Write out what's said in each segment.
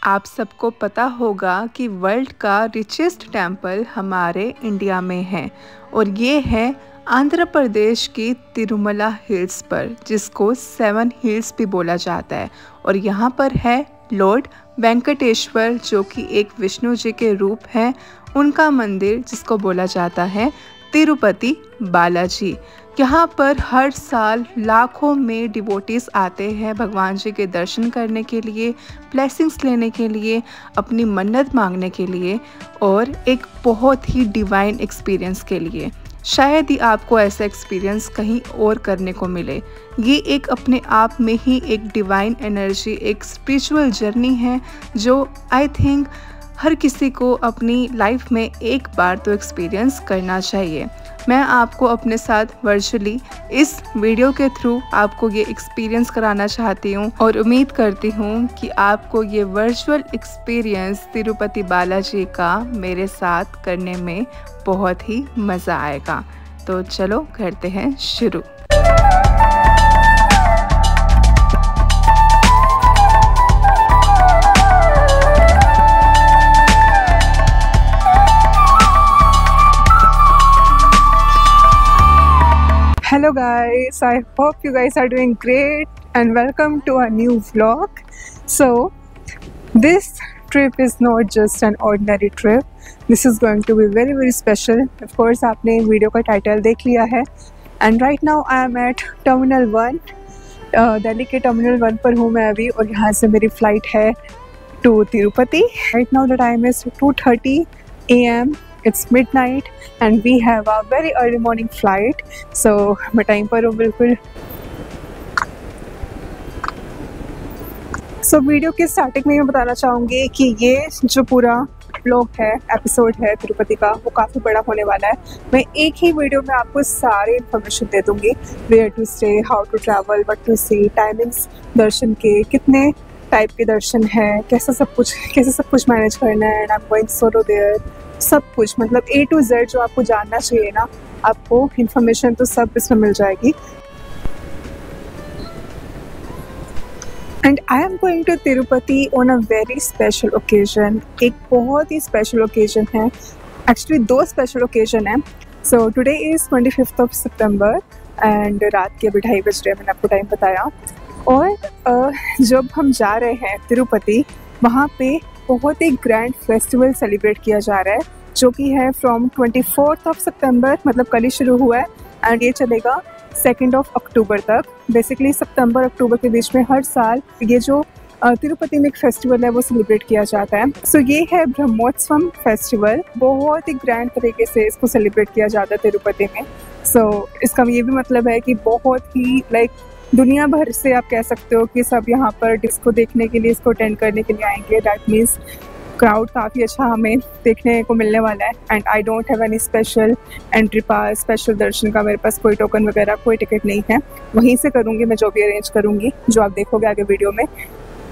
आप सबको पता होगा कि वर्ल्ड का रिचेस्ट टेम्पल हमारे इंडिया में है और ये है आंध्र प्रदेश की तिरुमला हिल्स पर, जिसको 7 हिल्स भी बोला जाता है। और यहाँ पर है लॉर्ड वेंकटेश्वर, जो कि एक विष्णु जी के रूप हैं। उनका मंदिर जिसको बोला जाता है तिरुपति बालाजी। यहाँ पर हर साल लाखों में डिवोटीज आते हैं भगवान जी के दर्शन करने के लिए, ब्लेसिंग्स लेने के लिए, अपनी मन्नत मांगने के लिए और एक बहुत ही डिवाइन एक्सपीरियंस के लिए। शायद ही आपको ऐसा एक्सपीरियंस कहीं और करने को मिले। ये एक अपने आप में ही एक डिवाइन एनर्जी, एक स्पिरिचुअल जर्नी है जो आई थिंक हर किसी को अपनी लाइफ में एक बार तो एक्सपीरियंस करना चाहिए। मैं आपको अपने साथ वर्चुअली इस वीडियो के थ्रू आपको ये एक्सपीरियंस कराना चाहती हूँ और उम्मीद करती हूँ कि आपको ये वर्चुअल एक्सपीरियंस तिरुपति बालाजी का मेरे साथ करने में बहुत ही मज़ा आएगा। तो चलो करते हैं शुरू। Hello guys, I hope you guys are doing great and welcome to a new vlog. So this trip is not just an ordinary trip. This is going to be very special. Of course आपने video का title देख लिया है। And right now I am at Terminal 1. Delhi के Terminal 1 पर हूँ मैं अभी और यहाँ से मेरी फ़्लाइट है to Tirupati. Right now the time is 2:30 AM. It's midnight and we have a very early morning flight. So मैं टाइम पर हूँ बिल्कुल। So वीडियो के स्टार्टिंग में मैं बताना चाहूँगी कि ये जो पूरा व्लॉग है, एपिसोड है तिरुपति का, वो काफ़ी बड़ा होने वाला है। मैं एक ही वीडियो में आपको सारी इन्फॉर्मेशन दे दूँगी, where to stay, how to travel, what to see, timings darshan के, कितने टाइप के दर्शन है, कैसे सब कुछ मैनेज करना है, and I am going solo there, सब कुछ मतलब A to Z जो आपको जानना चाहिए ना, आपको इन्फॉर्मेशन तो सब इसमें मिल जाएगी। And I am going to Tirupati on a very special occasion. एक बहुत ही स्पेशल ओकेजन है, एक्चुअली 2 स्पेशल ओकेजन है। सो टुडे इज़ 25 सितंबर एंड रात के अभी 2:30 बज रहे हैं, मैंने आपको टाइम बताया। और जब हम जा रहे हैं तिरुपति, वहाँ पे बहुत ही ग्रैंड फेस्टिवल सेलिब्रेट किया जा रहा है, जो कि है फ्रॉम 24 सितंबर, मतलब कल ही शुरू हुआ है एंड ये चलेगा 2 अक्टूबर तक। बेसिकली सितंबर अक्टूबर के बीच में हर साल ये जो तिरुपति में एक फेस्टिवल है वो सेलिब्रेट किया जाता है। सो ये है ब्रह्मोत्सवम फेस्टिवल। बहुत ही ग्रैंड तरीके से इसको सेलिब्रेट किया जाता है तिरुपति में। सो इसका ये भी मतलब है कि बहुत ही दुनिया भर से आप कह सकते हो कि सब यहाँ पर इसको देखने के लिए, इसको अटेंड करने के लिए आएंगे। दैट मीन्स क्राउड काफ़ी अच्छा हमें देखने को मिलने वाला है। And I don't have any special entry pass, special darshan का मेरे पास कोई टोकन वगैरह, कोई टिकट नहीं है। वहीं से करूँगी मैं, जो भी अरेंज करूँगी, जो आप देखोगे आगे वीडियो में।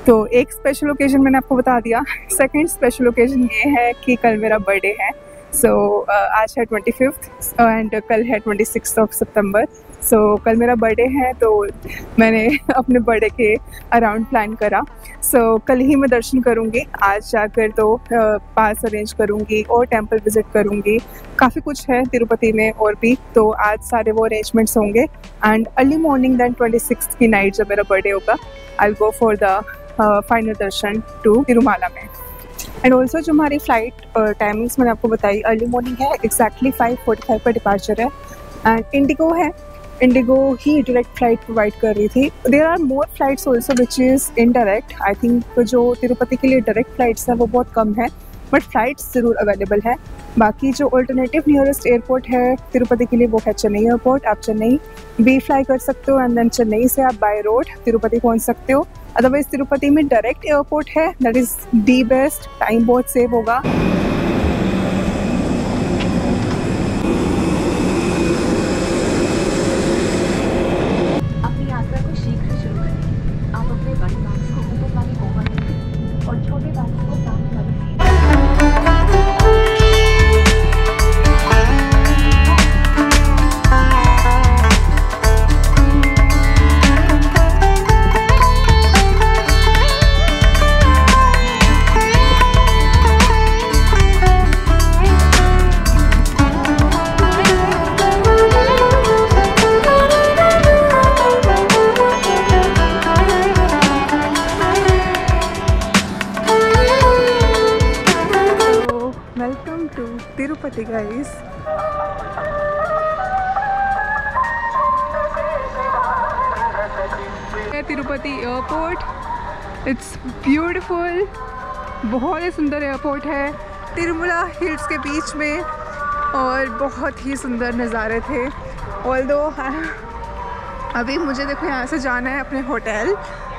तो एक स्पेशल ओकेजन मैंने आपको बता दिया। सेकेंड स्पेशल ओकेजन ये है कि कल मेरा बर्थडे है। सो आज है 25 एंड कल है 26 सितंबर। सो कल मेरा बर्थडे है, तो मैंने अपने बर्थडे के अराउंड प्लान करा। सो कल ही मैं दर्शन करूँगी। आज जाकर तो पास अरेंज करूँगी और टेंपल विज़िट करूँगी। काफ़ी कुछ है तिरुपति में और भी, तो आज सारे वो अरेंजमेंट्स होंगे। एंड अर्ली मॉर्निंग दैन 26 की नाइट जब मेरा बर्थडे होगा, I will go for the final darshan to Tirumala में। एंड ऑल्सो जो हमारी फ़्लाइट टाइमिंग्स मैंने आपको बताई, अर्ली मॉर्निंग है, एग्जैक्टली 5:45 पर डिपार्चर है। एंड इंडिगो है, इंडिगो ही डायरेक्ट फ़्लाइट प्रोवाइड कर रही थी। There are more flights also which is indirect. I think जो तिरुपति के लिए डायरेक्ट फ़्लाइट्स है वो बहुत कम है, बट फ़्लाइट्स ज़रूर अवेलेबल है। बाकी जो अल्टरनेटिव नियरेस्ट एयरपोर्ट है तिरुपति के लिए वो है चेन्नई एयरपोर्ट। आप चेन्नई भी फ्लाई कर सकते हो एंड देन चेन्नई से आप बाय रोड तिरुपति पहुंच सकते हो। अदरवाइज तिरुपति में डायरेक्ट एयरपोर्ट है, that is the best. Time बहुत सेव होगा। अपनी यात्रा को शीघ्र शुरू करें। आप अपने बड़े बैग्स को ऊपर वाली कोवर में रखें और छोटे बैग्स को सामने वाली Tirupati guys. Tirupati airport, it's beautiful, बहुत ही सुंदर एयरपोर्ट है तिरुमला हिल्स के बीच में और बहुत ही सुंदर नज़ारे थे। ऑल्दो अभी मुझे देखो यहाँ से जाना है अपने hotel,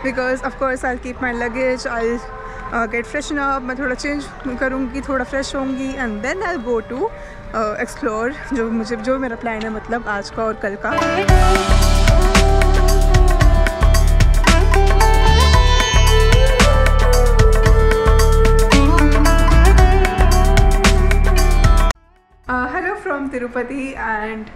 because of course I keep my luggage, I get freshen up, मैं थोड़ा चेंज करूँगी, थोड़ा फ्रेश होंगी and then I go to explore जो मेरा प्लान है, मतलब आज का और कल का। Hello from Tirupati and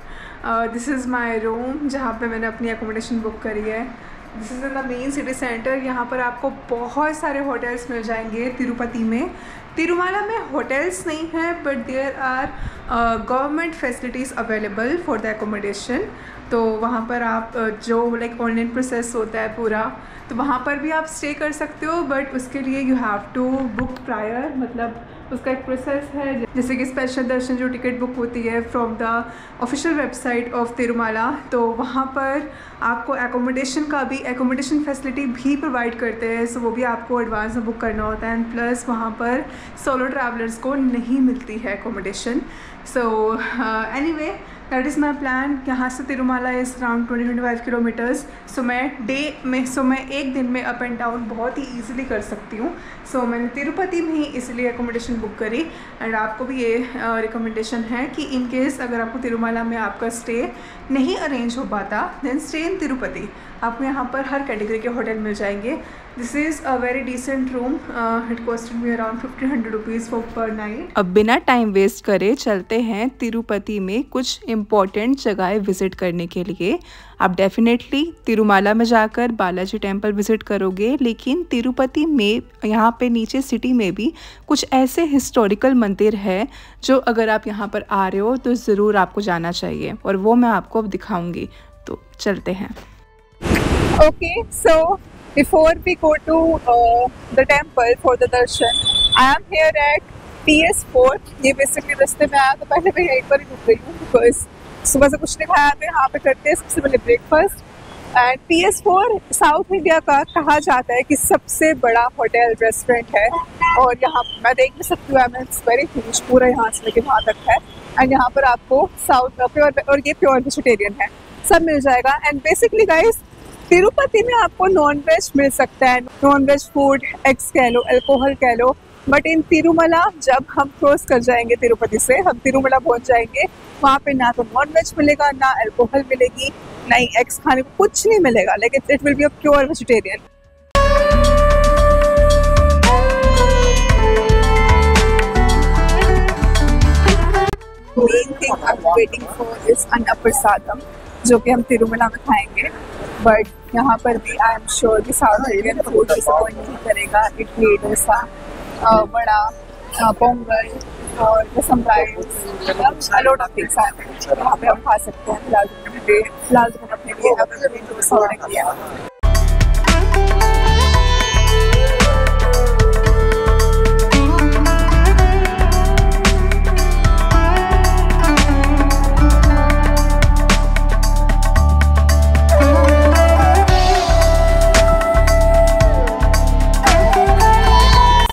this is my room जहाँ पे मैंने अपनी एकोमोडेशन बुक करी है। This is in the main city centre. यहाँ पर आपको बहुत सारे होटल्स मिल जाएंगे तिरुपति में। तिरुमाला में होटल्स नहीं हैं but there are government facilities available for the accommodation. तो वहाँ पर आप जो लाइक ऑनलाइन प्रोसेस होता है पूरा, तो वहाँ पर भी आप स्टे कर सकते हो, बट उसके लिए you have to book prior, मतलब उसका एक प्रोसेस है। जैसे कि स्पेशल दर्शन जो टिकट बुक होती है from the official website of Tirumala, तो वहाँ पर आपको एकोमोडेशन फैसिलिटी भी प्रोवाइड करते हैं। सो वो भी आपको एडवांस में बुक करना होता है एंड प्लस वहाँ पर सोलो ट्रैवलर्स को नहीं मिलती है accommodation. So anyway that is my plan. यहाँ से तिरुमाला इज़ अराउंड 20-25 किलोमीटर्स। सो मैं एक दिन में अप एंड डाउन बहुत ही ईजिली कर सकती हूँ। सो मैंने तिरुपति में ही इसलिए एकोमोडेशन बुक करी एंड आपको भी ये रिकमेंडेशन है कि इन केस अगर आपको तिरुमाला में आपका स्टे नहीं अरेंज हो पाता देन स्टे इन तिरुपति। आपको यहाँ पर हर कैटेगरी के होटल मिल जाएंगे। This is a very decent room, it cost me around 1500 rupees for per night. अब बिना टाइम वेस्ट करे चलते हैं तिरुपति में कुछ इम्पॉर्टेंट जगहें विज़िट करने के लिए। आप डेफिनेटली तिरुमाला में जाकर बालाजी टेम्पल विज़िट करोगे, लेकिन तिरुपति में यहाँ पे नीचे सिटी में भी कुछ ऐसे हिस्टोरिकल मंदिर है जो अगर आप यहाँ पर आ रहे हो तो ज़रूर आपको जाना चाहिए, और वो मैं आपको अब दिखाऊंगी। तो चलते हैं। Okay, so before we go to the temple for the darshan, I am here at PS4. ये बेसिकली रास्ते में आया तो पहले मैं यहीं पर ही रुक गई हूँ बिकॉज सुबह से कुछ नहीं खाया, तो यहाँ पे करते हैं सबसे पहले breakfast. And PS4 south India का कहा जाता है कि सबसे बड़ा होटल रेस्टोरेंट है, और यहाँ मैं देख भी सकती हूँ, इट्स वेरी ह्यूज, पूरा यहाँ से लेके वहाँ तक है। एंड यहाँ पर आपको साउथ प्योर, और ये प्योर वेजिटेरियन है, सब मिल जाएगा। एंड बेसिकली गाइस तिरुपति में आपको नॉन वेज मिल सकता है, नॉन वेज फूड, एग्स कह लो, अल्कोहल कह लो, बट इन तिरुमला जब हम क्रॉस कर जाएंगे तिरुपति से, हम तिरुमला पहुंच जाएंगे, वहाँ पे ना तो नॉन वेज मिलेगा, ना अल्कोहल मिलेगी, ना ही एग्स खाने को कुछ नहीं मिलेगा, लेकिन it will be a pure vegetarian. Main thing I am waiting for is Anna Prasadam, जो कि हम तिरुमला में खाएंगे, बट यहाँ पर भी आई एम श्योर कि साउथ इंडियन फूड डिसअपॉइंट नहीं करेगा। इडली, डोसा, वड़ा, पोंगल और rasam rice, a lot of things हैं यहाँ पे हम खा सकते हैं। फिलहाल तो अपने लिए डोसा ऑर्डर किया।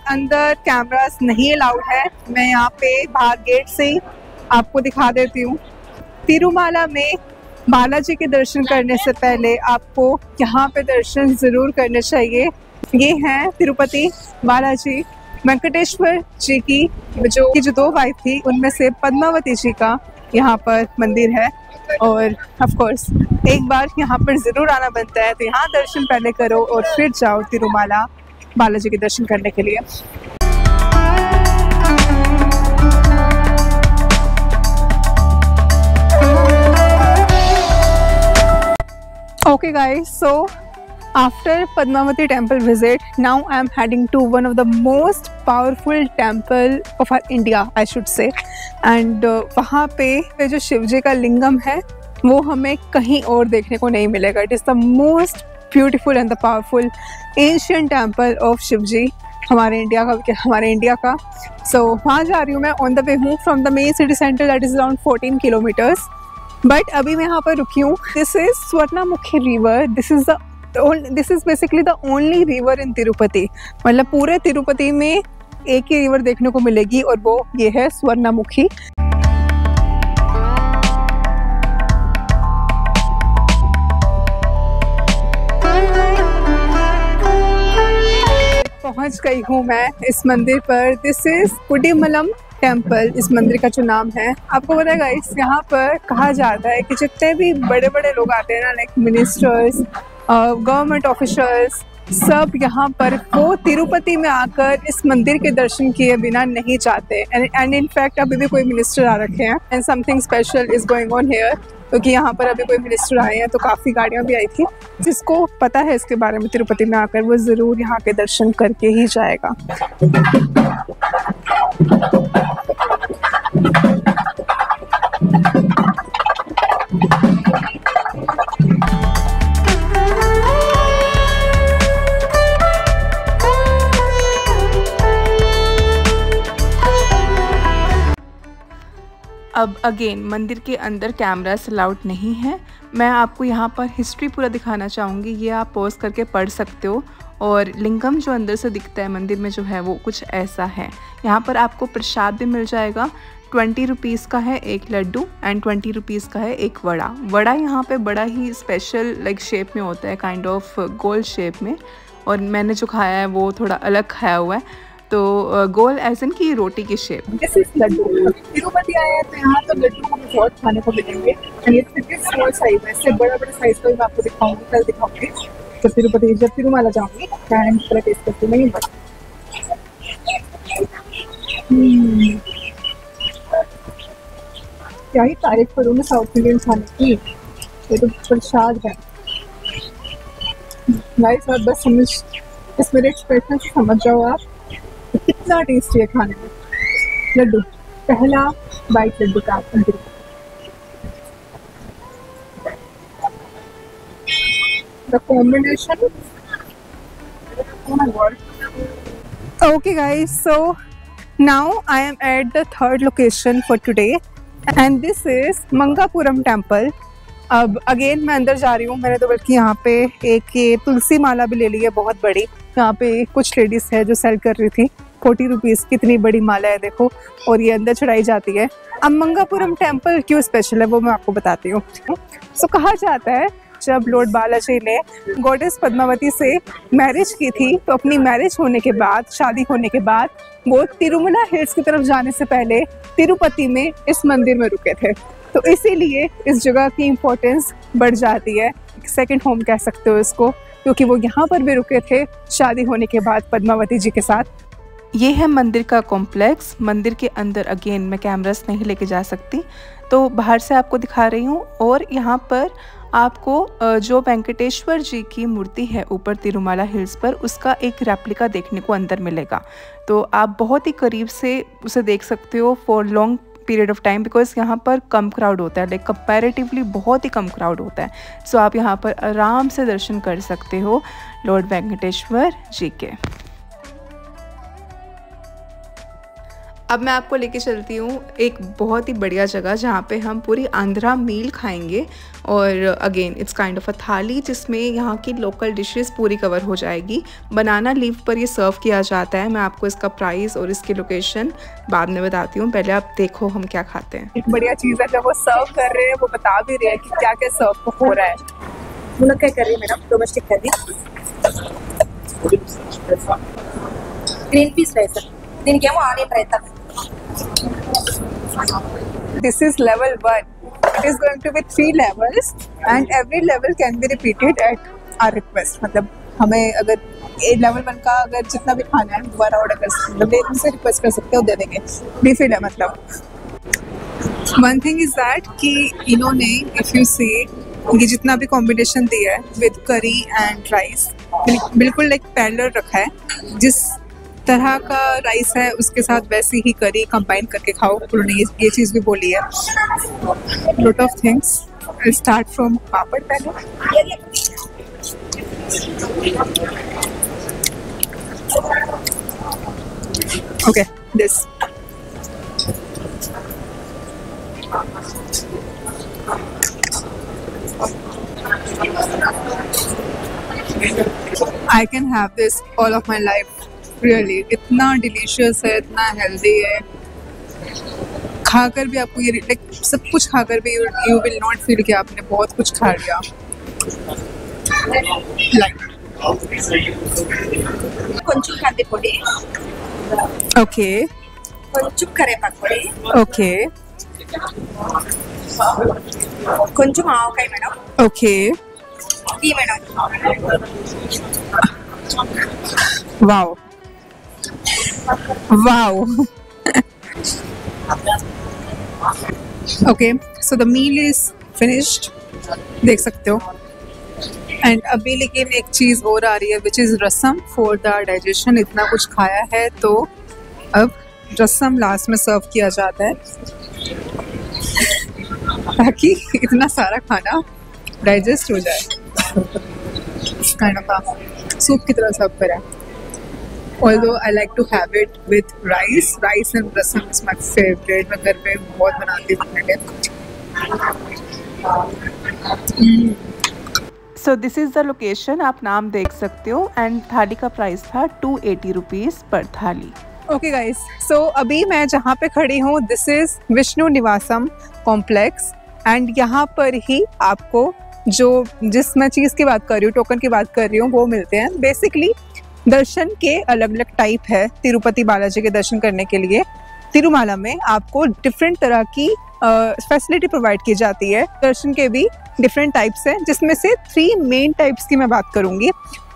अंदर कैमरास नहीं अलाउड है, मैं यहाँ पे बाहर गेट से ही आपको दिखा देती हूँ। तिरुमाला में बालाजी के दर्शन करने से पहले आपको यहाँ पे दर्शन ज़रूर करने चाहिए। ये हैं तिरुपति बालाजी, वेंकटेश्वर जी की जो दो वाइफ थी उनमें से पद्मावती जी का यहाँ पर मंदिर है, और ऑफ कोर्स एक बार यहाँ पर ज़रूर आना बनता है। तो यहाँ दर्शन पहले करो और फिर जाओ तिरुमाला बालाजी के दर्शन करने के लिए। Okay guys, so after Padmavati temple visit, now I am heading to one of the most powerful temple of our India, I should say, and वहाँ पे जो शिव जी का लिंगम है वो हमें कहीं और देखने को नहीं मिलेगा। It is the most beautiful and the powerful ancient temple of Shivji हमारे इंडिया का। सो वहाँ जा रही हूँ मैं, ऑन द वे हूँ from the main city centre, that is around 14 kilometres. But अभी मैं यहाँ पर रुकी हूँ। This is Swarnamukhi river. This is basically the only river in Tirupati. मतलब पूरे तिरुपति में एक ही रिवर देखने को मिलेगी और वो ये है स्वर्णमुखी। पहुंच गई हूँ मैं इस मंदिर पर। दिस इज कुडीमलम टेम्पल, इस मंदिर का जो नाम है। आपको पता है गाइस, यहाँ पर कहा जाता है कि जितने भी बड़े बड़े लोग आते हैं ना, लाइक मिनिस्टर्स, गवर्नमेंट ऑफिशियल्स, सब यहाँ पर वो तिरुपति में आकर इस मंदिर के दर्शन किए बिना नहीं जाते। एंड इन फैक्ट अभी भी कोई मिनिस्टर आ रखे हैं and something special is going on here, क्योंकि यहाँ पर अभी कोई मिनिस्टर आए हैं तो काफ़ी गाड़ियाँ भी आई थी। जिसको पता है इसके बारे में तिरुपति में आकर, वो ज़रूर यहाँ के दर्शन करके ही जाएगा। अब अगेन मंदिर के अंदर कैमरास अलाउड नहीं है। मैं आपको यहाँ पर हिस्ट्री पूरा दिखाना चाहूँगी, ये आप पॉज करके पढ़ सकते हो। और लिंगम जो अंदर से दिखता है मंदिर में जो है वो कुछ ऐसा है। यहाँ पर आपको प्रसाद भी मिल जाएगा। 20 रुपीज़ का है एक लड्डू एंड 20 रुपीज़ का है एक वड़ा यहाँ पे बड़ा ही स्पेशल लाइक शेप में होता है, काइंड ऑफ गोल शेप में। और मैंने जो खाया है वो थोड़ा अलग खाया हुआ है, तो गोल ऐसन की रोटी की shape. This is laddu. Tirupati आए हैं तो यहाँ तो लड्डू हमें बहुत खाने को मिलेंगे। ये स्मॉल साइज है, इससे बड़ा साइज का भी मैं आपको दिखाऊंगी, कल दिखाऊंगी जब तिरुमाला जाऊंगी एंड पूरा टेस्ट करती नहीं। बस क्या ही तारीफ करूँ मैं साउथ इंडियन खाने की, ये तो प्रसाद है गाइस। आप बस समझ, इस मेरे एक्सप्रेशन से समझ जाओ आप कितना टेस्टी है खाने में लड्डू। पहला बाइट लड्डू का the combination. Okay guys, so now I am at the third location for today and this is Mangapuram temple. अब अगेन मैं अंदर जा रही हूँ। मैंने तो बल्कि यहाँ पे एक ये तुलसी माला भी ले ली है बहुत बड़ी। यहाँ पे कुछ लेडीज है जो सेल कर रही थी। 40 रुपीज़ कितनी बड़ी माला है देखो, और ये अंदर चढ़ाई जाती है। अब मंगापुरम टेम्पल क्यों स्पेशल है वो मैं आपको बताती हूँ। सो कहा जाता है जब लॉर्ड बालाजी ने गॉडेस पद्मावती से मैरिज की थी, तो अपनी मैरिज होने के बाद, शादी होने के बाद, वो तिरुमला हिल्स की तरफ जाने से पहले तिरुपति में इस मंदिर में रुके थे। तो इसीलिए इस जगह की इम्पोर्टेंस बढ़ जाती है। सेकंड होम कह सकते हो इसको, क्योंकि वो यहाँ पर भी रुके थे शादी होने के बाद पद्मावती जी के साथ। ये है मंदिर का कॉम्प्लेक्स। मंदिर के अंदर अगेन मैं कैमरास नहीं लेके जा सकती, तो बाहर से आपको दिखा रही हूँ। और यहाँ पर आपको जो वेंकटेश्वर जी की मूर्ति है ऊपर तिरुमाला हिल्स पर, उसका एक रेप्लिका देखने को अंदर मिलेगा। तो आप बहुत ही करीब से उसे देख सकते हो for long period of time, because यहाँ पर कम क्राउड होता है, लाइक कंपैरेटिवली बहुत ही कम क्राउड होता है। सो आप यहाँ पर आराम से दर्शन कर सकते हो लॉर्ड वेंकटेश्वर जी के। अब मैं आपको लेके चलती हूँ एक बहुत ही बढ़िया जगह जहाँ पे हम पूरी आंध्रा मील खाएंगे। और again it's kind of a थाली जिसमें यहाँ की लोकल डिशेस पूरी कवर हो जाएगी। बनाना लीफ पर ये सर्व किया जाता है। मैं आपको इसका प्राइस और इसकी लोकेशन बाद में बताती हूँ, पहले आप देखो हम क्या खाते हैं। एक बढ़िया चीज़ है, जब वो सर्व कर रहे हैं वो बता भी रहे हैं कि क्या क्या सर्व हो रहा है। वो लोग क्या कर रही है मैडम? डोमेस्टिक कर रही green peas rice. This is level 1. It is going to be 3 levels and every level can be repeated at our request. मतलब हमें अगर लेवल 1 का अगर जितना भी खाना है दोबारा ऑर्डर कर सकते हैं, मतलब उनसे रिक्वेस्ट कर सकते हो, दे देंगे। रिफिल है मतलब। One thing is that कि इन्होंने if you see ये जितना भी कॉम्बिनेशन दिया है विद करी एंड राइस, बिल्कुल लाइक पैरेलल रखा है। जिस तरह का राइस है उसके साथ वैसी ही करी कंबाइन करके खाओ। उन्होंने ये चीज़ भी बोली है। Lot of things. Start from papad पहले। Okay, this. I can have this all of my life. Really, इतना डिलीशियस है, इतना हेल्दी है. खाकर भी आपको ये लाइक सब कुछ खाकर भी यू विल नॉट फील कि आपने बहुत कुछ खा लिया. కొంచెం కంది పొడి, ఓకే కొంచెం కరివేపాకు పొడి, ఓకే కొంచెం ఆవకాయ మేడం, ఓకే. ఈ madam. Wow wow. Okay, so the meal is finished, देख सकते हो. एंड अभी लेकिन एक चीज़ और आ रही है which is rasam for the digestion. इतना कुछ खाया है तो अब रसम लास्ट में सर्व किया जाता है ताकि इतना सारा खाना डाइजेस्ट हो जाए. काइंड ऑफ सूप की तरह सर्व करा. Although I like to have it with rice and rasam is my favorite. मैं घर पे बहुत बनाती हूँ अपने लिए. So this is the location, आप नाम देख सकते हो. एंड थाली का प्राइस था 280 रुपीज़ पर थाली. ओके गाइस, सो अभी मैं जहाँ पे खड़ी हूँ this is Vishnu Nivasam complex. And यहाँ पर ही आपको जिस मैं चीज़ की बात कर रही हूँ, टोकन की बात कर रही हूँ, वो मिलते हैं. बेसिकली दर्शन के अलग अलग टाइप है. तिरुपति बालाजी के दर्शन करने के लिए तिरुमाला में आपको डिफरेंट तरह की फैसिलिटी प्रोवाइड की जाती है. दर्शन के भी डिफरेंट टाइप्स हैं, जिसमें से 3 मेन टाइप्स की मैं बात करूंगी.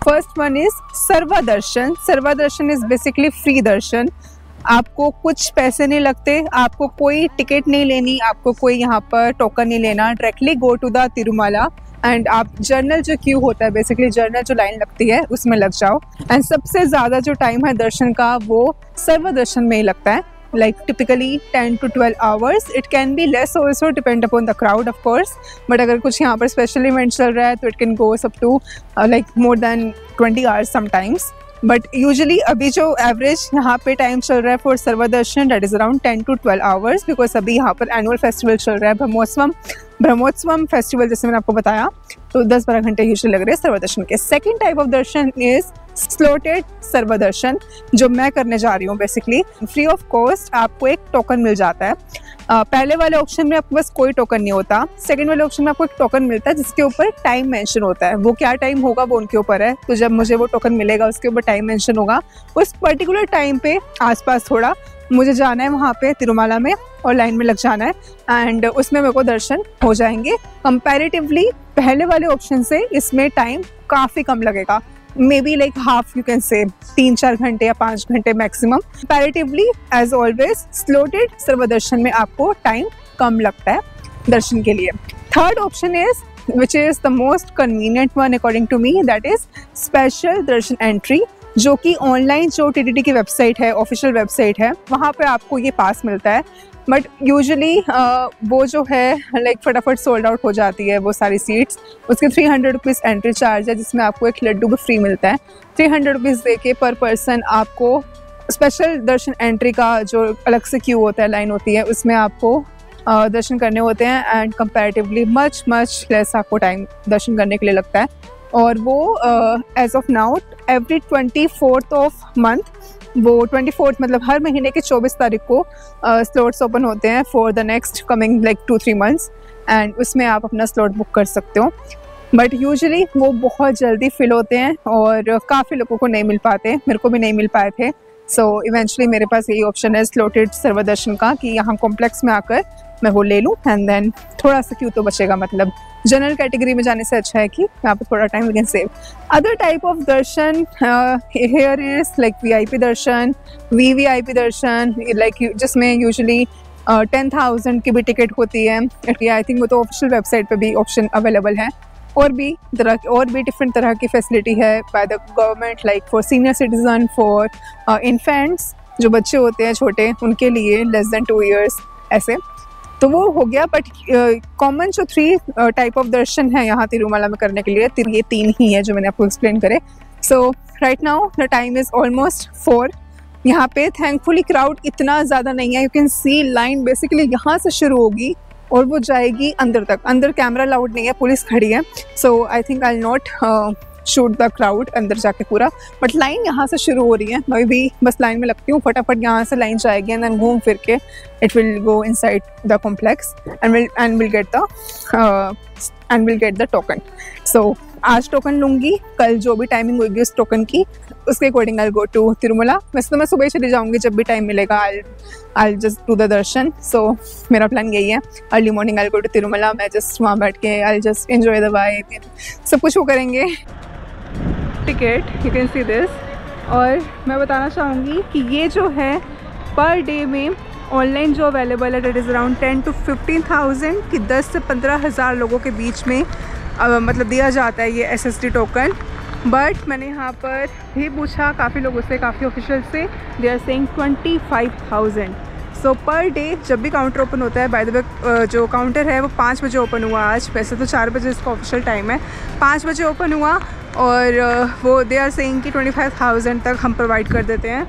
फर्स्ट वन इज सर्वा दर्शन. सर्वा दर्शन इज बेसिकली फ्री दर्शन. आपको कुछ पैसे नहीं लगते, आपको कोई टिकट नहीं लेनी, आपको कोई यहाँ पर टोकन नहीं लेना. Directly go to the Tirumala and आप जर्नल जो क्यू होता है, बेसिकली जर्नल जो लाइन लगती है उसमें लग जाओ. एंड सबसे ज़्यादा जो टाइम है दर्शन का वो सर्व दर्शन में ही लगता है. like typically 10 to 12 hours. It can be less also, depend upon the crowd of course, but अगर कुछ यहाँ पर special event चल रहा है तो it can go up to like more than 20 hours sometimes. But usually अभी जो एवरेज यहाँ पे टाइम चल रहा है for Sarva darshan that is around 10 to 12 hours, because अभी यहाँ पर एनुअल फेस्टिवल चल रहा है, ब्रह्मोत्सवम फेस्टिवल, जैसे मैंने आपको बताया. तो 10-12 घंटे यूजुअली लग रहे हैं सर्व दर्शन के. Second type of darshan is slotted sarva darshan, जो मैं करने जा रही हूँ. बेसिकली फ्री ऑफ कॉस्ट आपको एक टोकन मिल जाता है. पहले वाले ऑप्शन में आपके पास कोई टोकन नहीं होता. सेकंड वाले ऑप्शन में आपको एक टोकन मिलता है जिसके ऊपर टाइम मेंशन होता है. वो क्या टाइम होगा वो उनके ऊपर है. तो जब मुझे वो टोकन मिलेगा उसके ऊपर टाइम मेंशन होगा. उस पर्टिकुलर टाइम पे आसपास थोड़ा मुझे जाना है वहाँ पे तिरुमाला में और लाइन में लग जाना है एंड उसमें मेरे को दर्शन हो जाएंगे. कंपैरेटिवली पहले वाले ऑप्शन से इसमें टाइम काफ़ी कम लगेगा. May be like half you can say 3-4 घंटे या 5 घंटे maximum. Comparatively as always slotted sarva darshan में आपको टाइम कम लगता है दर्शन के लिए. Third option is which is the most convenient one according to me, that is special darshan entry, जो कि ऑनलाइन जो टीटीडी की वेबसाइट है, ऑफिशियल वेबसाइट है, वहाँ पे आपको ये पास मिलता है. बट यूजुअली वो जो है लाइक फटाफट सोल्ड आउट हो जाती है वो सारी सीट्स. उसके 300 रुपीज़ एंट्री चार्ज है, जिसमें आपको एक लड्डू भी फ्री मिलता है. 300 रुपीज़ दे के पर पर्सन आपको स्पेशल दर्शन एंट्री का जो अलग से क्यू होता है, लाइन होती है, उसमें आपको दर्शन करने होते हैं. एंड कंपैरेटिवली मच लेस आपको टाइम दर्शन करने के लिए लगता है. और वो as of now every 24th of month, वो 24th मतलब हर महीने के 24 तारीख को स्लॉट्स ओपन होते हैं for the next coming like 2-3 months. And उसमें आप अपना स्लॉट बुक कर सकते हो. बट यूजुअली वो बहुत जल्दी फिल होते हैं और काफ़ी लोगों को नहीं मिल पाते. मेरे को भी नहीं मिल पाए थे. सो इवेंचुअली मेरे पास यही ऑप्शन है स्लॉटेड सर्व दर्शन का, कि यहाँ कॉम्प्लेक्स में आकर मैं वो ले लूँ एंड देन थोड़ा सा क्यों तो बचेगा. मतलब जनरल कैटेगरी में जाने से अच्छा है कि यहाँ पर थोड़ा time we can save. Other type of darshan here is like VIP darshan, VVIP darshan, like जिसमें यूजुअली 10,000 की भी टिकट होती है. आई थिंक वो तो ऑफिशियल वेबसाइट पे भी ऑप्शन अवेलेबल है. और भी डिफरेंट तरह की फैसिलिटी है by the government, like for senior citizen, for infants, जो बच्चे होते हैं छोटे, उनके लिए लेस देन 2 years ऐसे. तो वो हो गया. बट कॉमन जो 3 टाइप ऑफ दर्शन है यहाँ तिरुमाला में करने के लिए, ये 3 ही है जो मैंने आपको एक्सप्लेन करे. So right now the time is almost 4 यहाँ पे थैंकफुली क्राउड इतना ज़्यादा नहीं है। You can see line basically यहाँ से शुरू होगी और वो जाएगी अंदर तक। अंदर कैमरा अलाउड नहीं है, पुलिस खड़ी है, so I think I not shoot the crowd अंदर जाके पूरा, बट लाइन यहाँ से शुरू हो रही है। मैं भी बस लाइन में लगती हूँ, फटाफट यहाँ से लाइन जाएगी एंड देन घूम फिर के it will go inside the complex and will get the token. So आज टोकन लूँगी, कल जो भी टाइमिंग होगी उस टोकन की उसके according I go to Tirumala. वैसे तो मैं सुबह ही चली जाऊँगी, जब भी टाइम मिलेगा I just do the darshan. So मेरा प्लान यही है, early morning I go to Tirumala. मैं जस्ट वहाँ बैठ के I just enjoy the vibe, सब कुछ वो करेंगे। Ticket you can see this, और मैं बताना चाहूँगी कि ये जो है पर डे में ऑनलाइन जो अवेलेबल है दैट इज़ अराउंड 10 to 15,000 कि 10 से 15,000 लोगों के बीच में मतलब दिया जाता है ये SSD टोकन। बट मैंने यहाँ पर भी पूछा काफ़ी लोगों से, काफ़ी ऑफिशियल से, they are saying 25,000। So per day जब भी काउंटर ओपन होता है, बाय द वे जो काउंटर है वो 5 बजे ओपन हुआ आज, वैसे तो 4 बजे इसका ऑफिशियल टाइम है, 5 बजे ओपन हुआ और वो दे आर सेइंग कि 25,000 तक हम प्रोवाइड कर देते हैं।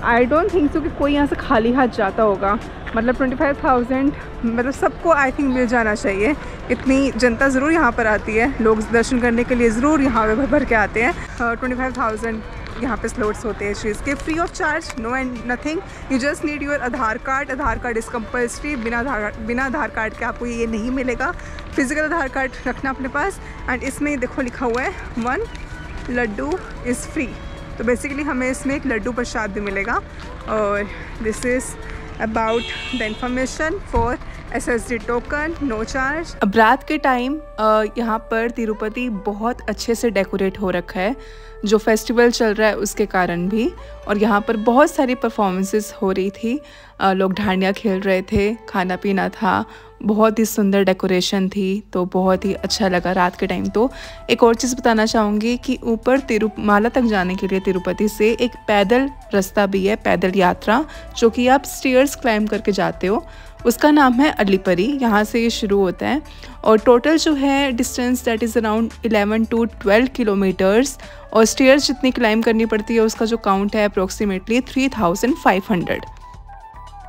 आई डोंट थिंक सो कि कोई यहाँ से खाली हाथ जाता होगा, मतलब 25,000 मतलब सबको आई थिंक मिल जाना चाहिए। इतनी जनता ज़रूर यहाँ पर आती है, लोग दर्शन करने के लिए ज़रूर यहाँ पे भर भर के आते हैं। 25,000 यहाँ पे स्लॉट्स होते हैं चीज़ के, free of charge, no and nothing. You just need your Aadhaar card. Aadhaar card is compulsory, बिना आधार कार्ड के आपको ये नहीं मिलेगा। फिजिकल आधार कार्ड रखना अपने पास। एंड इसमें देखो लिखा हुआ है 1 लड्डू इज़ फ्री, तो बेसिकली हमें इसमें एक लड्डू प्रसाद भी मिलेगा। और this is about the information for SSD token, no charge. अब रात के टाइम यहाँ पर तिरुपति बहुत अच्छे से डेकोरेट हो रखा है, जो फेस्टिवल चल रहा है उसके कारण भी। और यहाँ पर बहुत सारी परफॉर्मेंसेस हो रही थी, लोग ढांडिया खेल रहे थे, खाना पीना था, बहुत ही सुंदर डेकोरेशन थी, तो बहुत ही अच्छा लगा रात के टाइम। तो एक और चीज़ बताना चाहूँगी कि ऊपर तिरुमाला तक जाने के लिए तिरुपति से एक पैदल रास्ता भी है, पैदल यात्रा, जो कि आप स्टेयर्स क्लाइम करके जाते हो, उसका नाम है अलीपरी। यहाँ से ये शुरू होता है और टोटल जो है distance that is around 11 to 12 kilometres. और स्टेयर्स जितनी क्लाइम करनी पड़ती है उसका जो काउंट है approximately 3,500।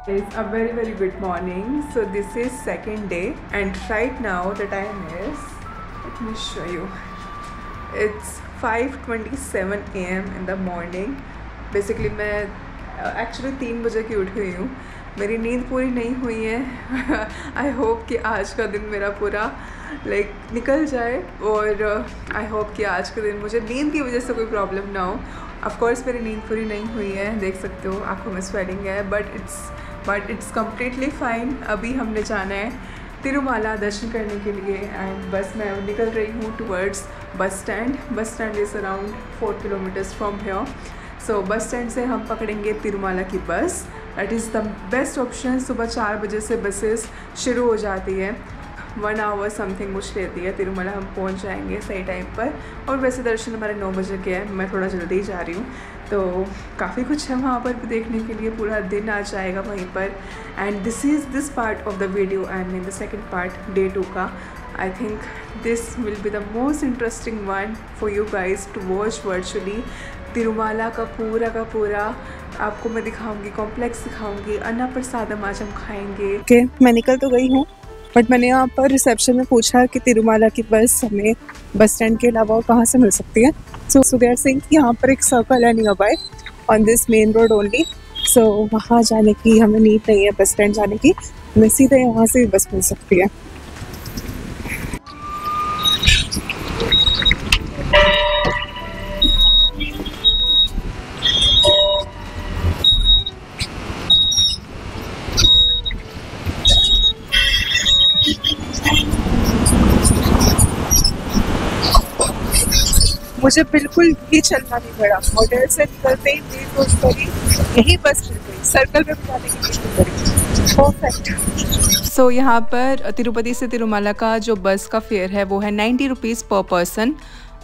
It's a very good morning. So this is second day and right now the time is, let me show you, it's 5:27 AM in the morning. Basically मैं actually 3 बजे की उठी हुई हूँ, मेरी नींद पूरी नहीं हुई है। आई होप कि आज का दिन मेरा पूरा निकल जाए और आई होप कि आज के दिन मुझे नींद की वजह से कोई प्रॉब्लम ना हो। ऑफ कोर्स मेरी नींद पूरी नहीं हुई है, देख सकते हो आंखों में स्वेलिंग है, बट इट्स कम्प्लीटली फ़ाइन। अभी हमने जाना है तिरुमाला दर्शन करने के लिए एंड बस मैं निकल रही हूँ towards bus stand. Bus stand is around 4 kilometres from here. So bus stand से हम पकड़ेंगे तिरुमाला की बस, that is the best option. सुबह 4 बजे से बसेस शुरू हो जाती है, 1 आवर समथिंग कुछ लेती है। तिरुमला हम पहुंच जाएंगे सही टाइम पर। और वैसे दर्शन हमारे 9 बजे के हैं, मैं थोड़ा जल्दी ही जा रही हूँ, तो काफ़ी कुछ है वहाँ पर भी देखने के लिए, पूरा दिन आ जाएगा वहीं पर। And this part of the video and in the second part day 2 का, I think this will be the most interesting one for you guys to watch virtually. Tirumala का पूरा आपको मैं दिखाऊंगी, कॉम्प्लेक्स दिखाऊंगी, अन्ना प्रसादम आज हम खाएंगे। ओके, मैं निकल तो गई हूँ, बट मैंने यहाँ पर रिसेप्शन में पूछा कि तिरुमाला की बस हमें बस स्टैंड के अलावा और कहाँ से मिल सकती है। सो दे आर सेइंग कि यहाँ पर एक सर्कल है near by on this main road only. So वहाँ जाने की हमें नीड नहीं है, बस स्टैंड जाने की, हमें सीधे यहाँ से बस मिल सकती है। मुझे बिल्कुल भी चलना नहीं पड़ा, होटल से निकलते ही मेरी दोस्त करी यही बस मिल गई, सर्कल में जाने की कोशिश करी, परफेक्ट। सो यहाँ पर तिरुपति से तिरुमाला का जो बस का फेयर है वो है 90 रुपीज़ पर पर्सन।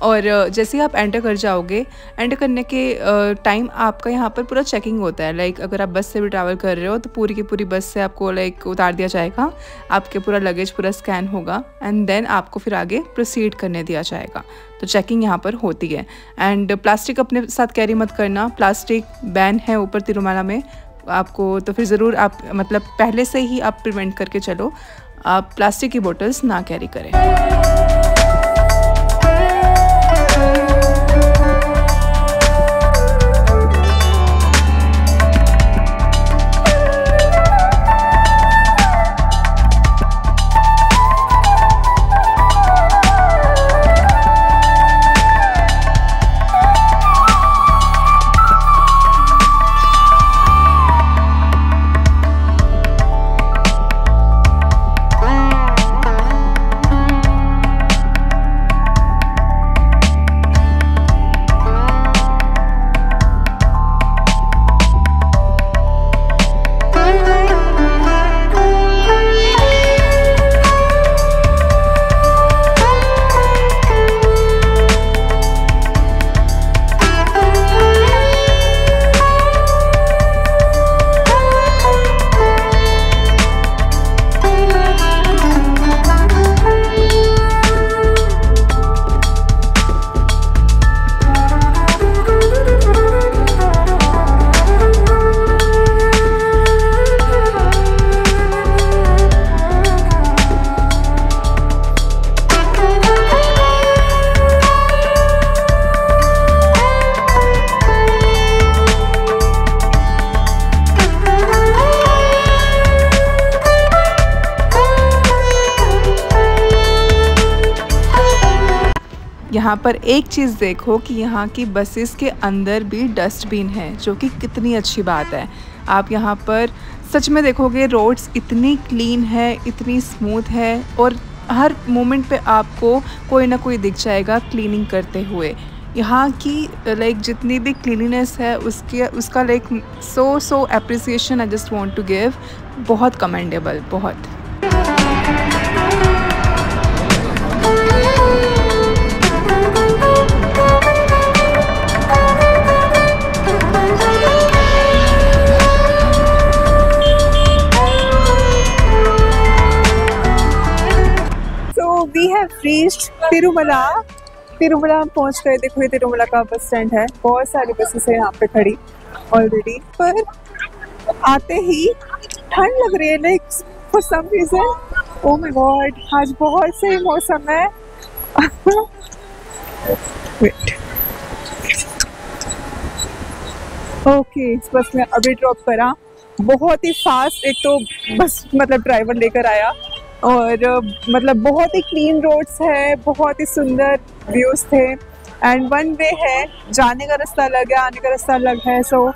और जैसे ही आप एंटर कर जाओगे, एंटर करने के टाइम आपका यहाँ पर पूरा चेकिंग होता है। लाइक अगर आप बस से भी ट्रैवल कर रहे हो तो पूरी की पूरी बस से आपको लाइक उतार दिया जाएगा, आपके पूरा लगेज पूरा स्कैन होगा एंड देन आपको फिर आगे प्रोसीड करने दिया जाएगा। तो चेकिंग यहाँ पर होती है। एंड प्लास्टिक अपने साथ कैरी मत करना, प्लास्टिक बैन है ऊपर तिरुमाला में आपको, तो फिर ज़रूर आप मतलब पहले से ही आप प्रिवेंट करके चलो, आप प्लास्टिक की बोतल्स ना कैरी करें। यहाँ पर एक चीज़ देखो कि यहाँ की बसेस के अंदर भी डस्टबिन है, जो कि कितनी अच्छी बात है। आप यहाँ पर सच में देखोगे रोड्स इतनी क्लीन है, इतनी स्मूथ है और हर मोमेंट पे आपको कोई ना कोई दिख जाएगा क्लीनिंग करते हुए। यहाँ की लाइक जितनी भी क्लीनिनेस है उसका like so appreciation I just want to give, बहुत कमेंडेबल, बहुत। We have reached Tirumala. Tirumala हम पहुंच गए। देखो ये तिरुमला का बस स्टैंड है, बहुत सारी बसेस है यहाँ पे खड़ी ऑलरेडी। पर आते ही ठंड लग रही है, like for some reason. Oh my god, आज बहुत सही मौसम है। वेट, ओके, इस बस में अभी ड्रॉप करा। बहुत ही फास्ट एक तो बस मतलब ड्राइवर लेकर आया और मतलब बहुत ही क्लीन रोड्स है, बहुत ही सुंदर व्यूज थे एंड वन वे है, जाने का रास्ता अलग है, आने का रास्ता अलग है। सो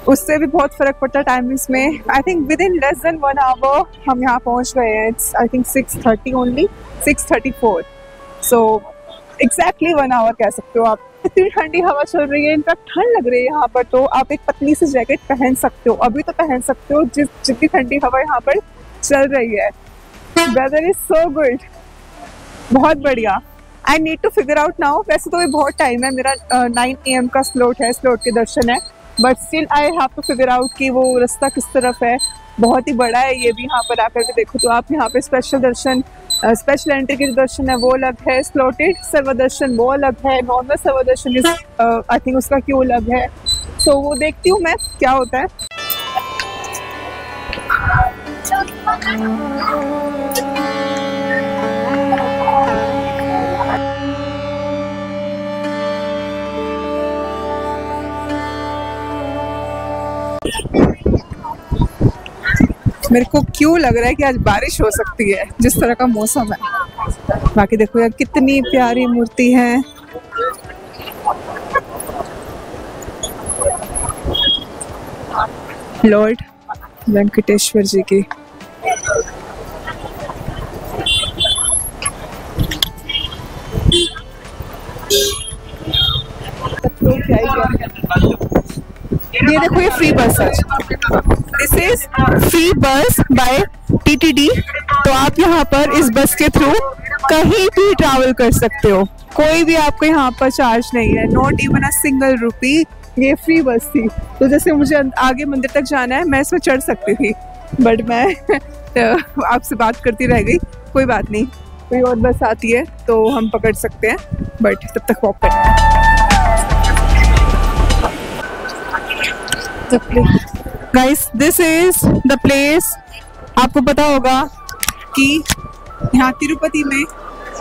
उससे भी बहुत फ़र्क पड़ता है टाइमिंग्स में। I think within less than 1 hour हम यहाँ पहुँच गए हैं। It's I think 6:30 only, 6:34। So exactly 1 hour कह सकते हो आप। इतनी ठंडी हवा चल रही है, इनफैक्ट ठंड लग रही है यहाँ पर, तो आप एक पतली सी जैकेट पहन सकते हो, अभी तो पहन सकते हो जितनी ठंडी हवा यहाँ पर चल रही है। वेदर इज सो गुड, बहुत बढ़िया। I need to figure out now. वैसे तो ये बहुत टाइम है, मेरा 9 AM का स्लॉट है, स्लॉट के दर्शन है, but still I have to figure out कि वो रास्ता किस तरफ है। बहुत ही बड़ा है ये भी। यहाँ पर आकर के देखो तो आप यहाँ पे स्पेशल दर्शन, स्पेशल एंट्री के दर्शन है वो अलग है, स्लॉटेड सर्व दर्शन वो अलग है, नॉर्मल सर्व दर्शन इस आई थिंक उसका क्यों अलग है। सो वो देखती हूँ मैं क्या होता है। मेरे को क्यों लग रहा है कि आज बारिश हो सकती है, जिस तरह का मौसम है। बाकी देखो यार कितनी प्यारी मूर्ति है। लॉर्ड वेंकटेश्वर जी की। ये देखो ये फ्री बस है, दिस इज फ्री बस बाय TTD। तो आप यहाँ पर इस बस के थ्रू कहीं भी ट्रैवल कर सकते हो। कोई भी आपको यहाँ पर चार्ज नहीं है, not even a single rupee. ये फ्री बस थी, तो जैसे मुझे आगे मंदिर तक जाना है मैं इसमें चढ़ सकती थी, बट मैं आपसे बात करती रह गई। कोई बात नहीं, कोई और बस आती है तो हम पकड़ सकते हैं, बट तब तक वॉक करना है। Guys, this is the place. आपको पता होगा कि यहाँ तिरुपति में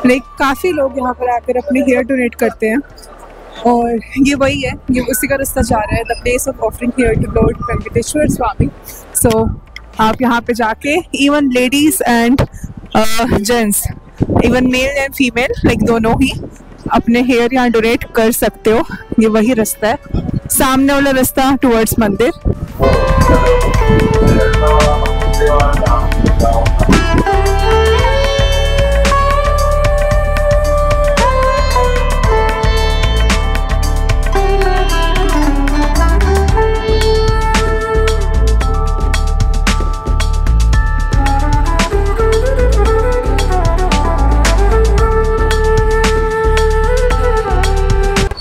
लाइक काफ़ी लोग यहाँ पर आकर अपने हेयर डोनेट करते हैं, और ये वही है, ये उसी का रास्ता जा रहा है, the place of offering here to lord Venkateshwara Swami. So आप यहाँ पे जाके even ladies and gents, even male and female, like दोनों ही अपने हेयर यहाँ डोनेट कर सकते हो। ये वही रास्ता है, सामने वाला रास्ता टुवर्ड्स मंदिर।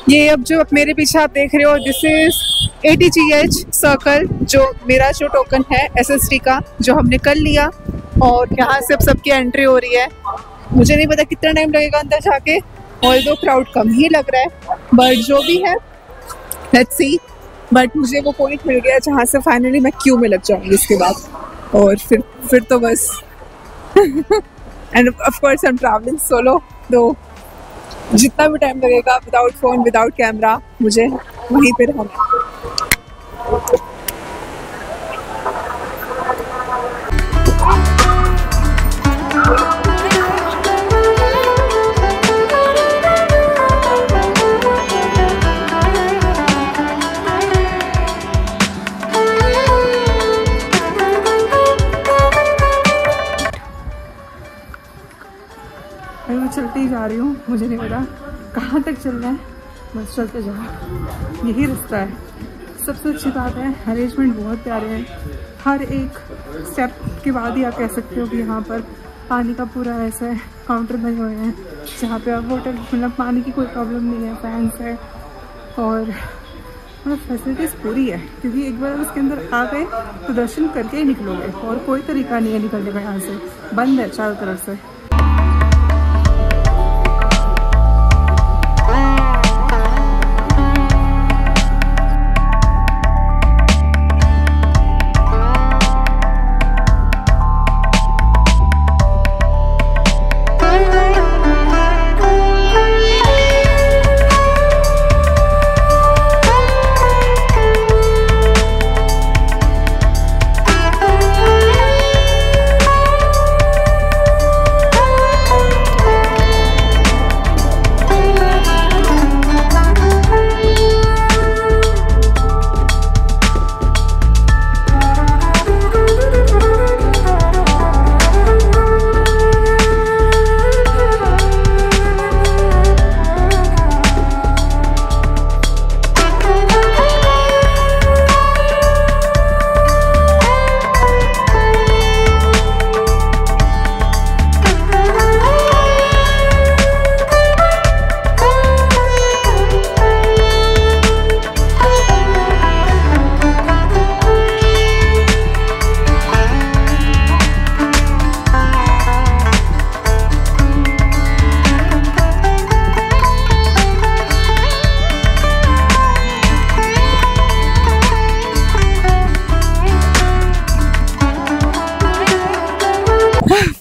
ये अब जो मेरे पीछे आप देख रहे हो, दिस इज ATGH सर्कल, जो मेरा जो टोकन है SST का, जो हमने कर लिया, और यहाँ से अब सबकी एंट्री हो रही है। मुझे नहीं पता कितना टाइम लगेगा अंदर जाके, और दो क्राउड कम ही लग रहा है, बट जो भी है लेट्स सी। बट मुझे वो पॉइंट मिल गया जहाँ से फाइनली मैं क्यू में लग जाऊँगी इसके बाद, और फिर तो बस end of course I am travelling solo, तो जितना भी टाइम लगेगा विदाउट फोन विदाउट कैमरा मुझे वहीं पे रहना। मैं चलते ही जा रही हूँ, मुझे नहीं पता कहाँ तक चलना है, बस चलते जाओ, यही रास्ता है। सबसे अच्छी बात है अरेंजमेंट बहुत प्यारे हैं, हर एक स्टेप के बाद ही आप कह सकते हो कि यहाँ पर पानी का पूरा ऐसा काउंटर बने हुए हैं, जहाँ पे आप वाटर मतलब पानी की कोई प्रॉब्लम नहीं है, फैंस है, और मतलब फैसिलिटीज़ पूरी है। क्योंकि एक बार उसके अंदर आ गए तो दर्शन करके ही निकलोगे, और कोई तरीका नहीं है निकलने का, यहाँ से बंद है चारों तरफ से।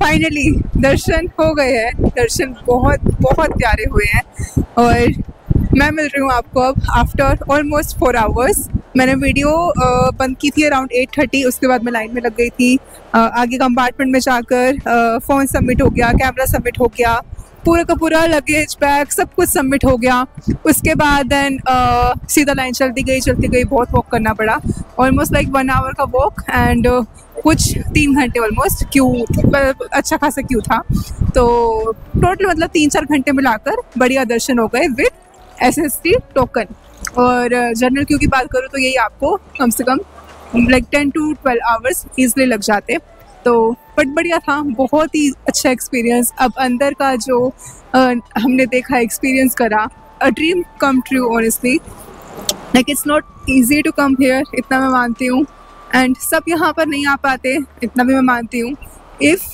फाइनली दर्शन हो गए हैं, दर्शन बहुत बहुत प्यारे हुए हैं, और मैं मिल रही हूँ आपको अब आफ्टर ऑलमोस्ट 4 आवर्स। मैंने वीडियो बंद की थी अराउंड 8:30, उसके बाद मैं लाइन में लग गई थी। आगे कंपार्टमेंट में जाकर फ़ोन सबमिट हो गया, कैमरा सबमिट हो गया, पूरा का पूरा लगेज बैग सब कुछ सबमिट हो गया। उसके बाद देन सीधा लाइन चलती गई, बहुत वॉक करना पड़ा, ऑलमोस्ट लाइक 1 आवर का वॉक, एंड कुछ 3 घंटे ऑलमोस्ट क्यू, अच्छा खासा क्यू था। तो टोटल मतलब 3-4 घंटे मिलाकर बढ़िया दर्शन हो गए विद SST टोकन। और जनरल क्यू की बात करूँ तो यही आपको कम से कम लाइक 10 to 12 आवर्स ईजिली लग जाते। तो बट बढ़िया था, बहुत ही अच्छा एक्सपीरियंस। अब अंदर का जो हमने देखा, एक्सपीरियंस करा, a dream come true honestly. Like it's not easy to come here, इतना मैं मानती हूँ, एंड सब यहाँ पर नहीं आ पाते, इतना भी मैं मानती हूँ। इफ़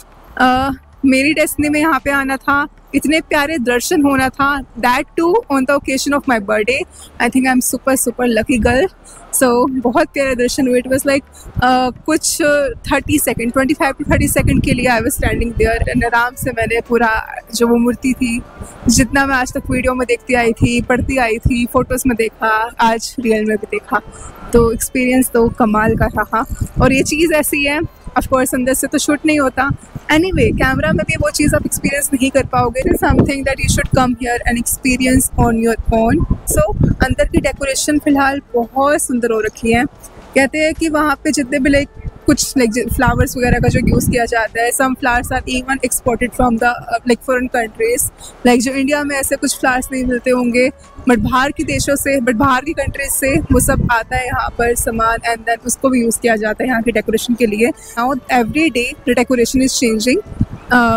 मेरी डेस्टिनी में यहाँ पे आना था, इतने प्यारे दर्शन होना था, that too on the occasion of my birthday, I think I am super lucky girl. So बहुत प्यारे दर्शन हुए। इट वॉज लाइक कुछ 30 सेकेंड, 25 to 30 सेकेंड के लिए I was standing there, and आराम से मैंने पूरा जो वो मूर्ति थी, जितना मैं आज तक वीडियो में देखती आई थी, पढ़ती आई थी, फोटोज़ में देखा, आज रियल में भी देखा, तो एक्सपीरियंस तो कमाल का रहा। और ये चीज़ ऐसी है, ऑफकोर्स अंदर से तो शूट नहीं होता, एनीवे कैमरा में भी वो चीज़ आप एक्सपीरियंस नहीं कर पाओगे। It is something that you should come here and experience on your own. So अंदर की डेकोरेशन फिलहाल बहुत सुंदर हो रखी है। कहते हैं कि वहाँ पे जितने भी लाइक कुछ लाइक फ्लावर्स वगैरह का जो यूज़ किया जाता है, some flowers are even exported from the like foreign countries. Like जो इंडिया में ऐसे कुछ फ्लावर्स नहीं मिलते होंगे, बट बाहर के देशों से, बट बाहर की कंट्रीज से वो सब आता है यहाँ पर सामान, एंड देन उसको भी यूज़ किया जाता है यहाँ की डेकोरेशन के लिए। Now every day the decoration is changing.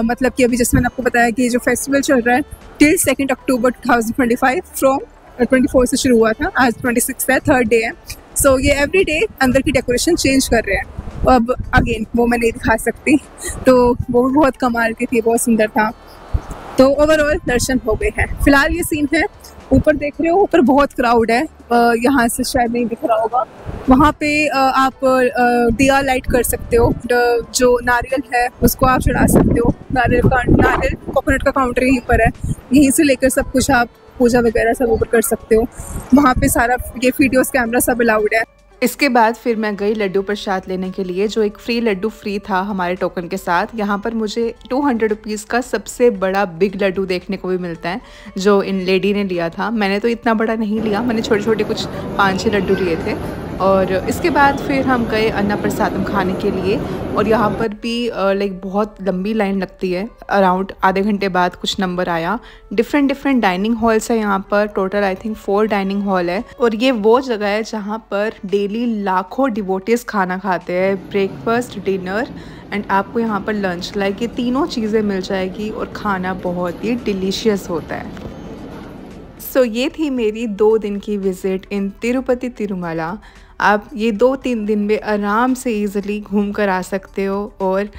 मतलब कि अभी जैसे मैंने आपको बताया कि जो फेस्टिवल चल रहा है टिल 2 अक्टूबर 2025, फ्रॉम 24 से शुरू हुआ था, आज 26 है, 3rd डे है। सो ये एवरी डे अंदर की डेकोरेशन चेंज कर रहे हैं। अब अगेन वो मैं नहीं दिखा सकती, तो वो भी बहुत कमाल की थी, बहुत सुंदर था। तो ओवरऑल दर्शन हो गए हैं। फिलहाल ये सीन है, ऊपर देख रहे हो, ऊपर बहुत क्राउड है, यहाँ से शायद नहीं दिख रहा होगा। वहाँ पे आप दिया लाइट कर सकते हो, जो नारियल है उसको आप चढ़ा सकते हो। नारियल कोकोनट का काउंटर यहीं पर है, यहीं से लेकर सब कुछ आप पूजा वगैरह सब ऊपर कर सकते हो। वहाँ पे सारा ये वीडियोस कैमरा सब अलाउड है। इसके बाद फिर मैं गई लड्डू प्रसाद लेने के लिए, जो एक फ्री लड्डू फ्री था हमारे टोकन के साथ। यहाँ पर मुझे 200 रुपीज़ का सबसे बड़ा बिग लड्डू देखने को भी मिलता है, जो इन लेडी ने लिया था। मैंने तो इतना बड़ा नहीं लिया, मैंने छोटे छोटे कुछ 5-6 लड्डू लिए थे। और इसके बाद फिर हम गए अन्ना प्रसादम खाने के लिए, और यहाँ पर भी लाइक बहुत लंबी लाइन लगती है। अराउंड आधे घंटे बाद कुछ नंबर आया। डिफरेंट डाइनिंग हॉल्स है यहाँ पर, total I think 4 dining hall है। और ये वो जगह है जहाँ पर डेली लाखों डिवोटीज खाना खाते हैं, ब्रेकफास्ट, डिनर एंड आपको यहाँ पर लंच, लाइक ये तीनों चीज़ें मिल जाएगी, और खाना बहुत ही डिलीशियस होता है। सो ये थी मेरी 2 दिन की विज़िट इन तिरुपति तिरुमला। आप ये 2-3 दिन में आराम से ईज़िली घूम कर आ सकते हो, और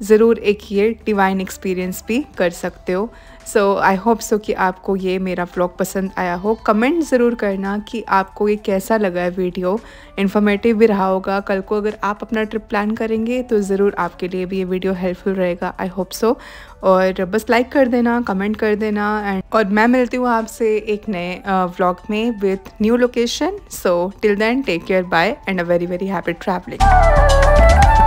ज़रूर एक ये डिवाइन एक्सपीरियंस भी कर सकते हो। सो आई होप सो कि आपको ये मेरा व्लॉग पसंद आया हो। कमेंट ज़रूर करना कि आपको ये कैसा लगा है वीडियो, इन्फॉर्मेटिव भी रहा होगा। कल को अगर आप अपना ट्रिप प्लान करेंगे तो ज़रूर आपके लिए भी ये वीडियो हेल्पफुल रहेगा, आई होप सो। और बस लाइक कर देना, कमेंट कर देना, और मैं मिलती हूँ आपसे एक नए व्लॉग में with new location. So till then take care, bye and a very happy travelling.